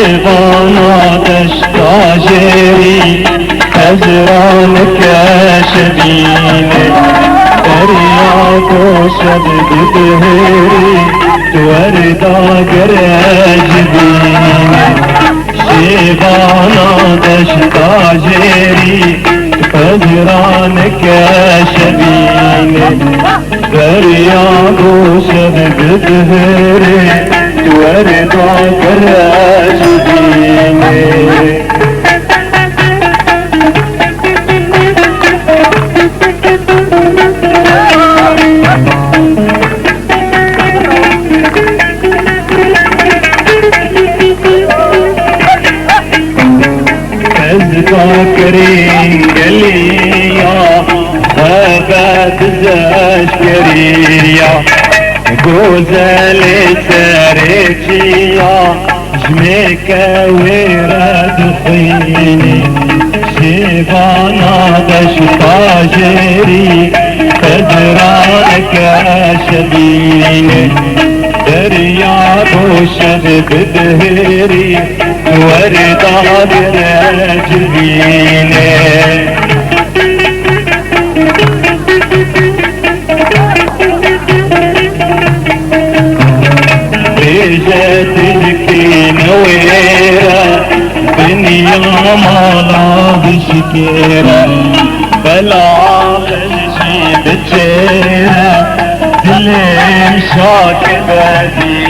شيبانا دشتاجري هزرانك شبيني درياك وشب بدهري توردا قراجبيني شيبانا دشتاجري هزرانك شبيني درياك وشب بدهري توردا قراجبيني ذاكرين قليا هبات زاشكريا قوزة لساريكيا جميكا ورد خيني شيبانا دشتاجري قدرانك شبيني دريا وشب بدهري وردا برجبيني ريجت الكين ويرا دنيا مالا بشكيرا بلا غشي بتشيرا دلي مشاك بدي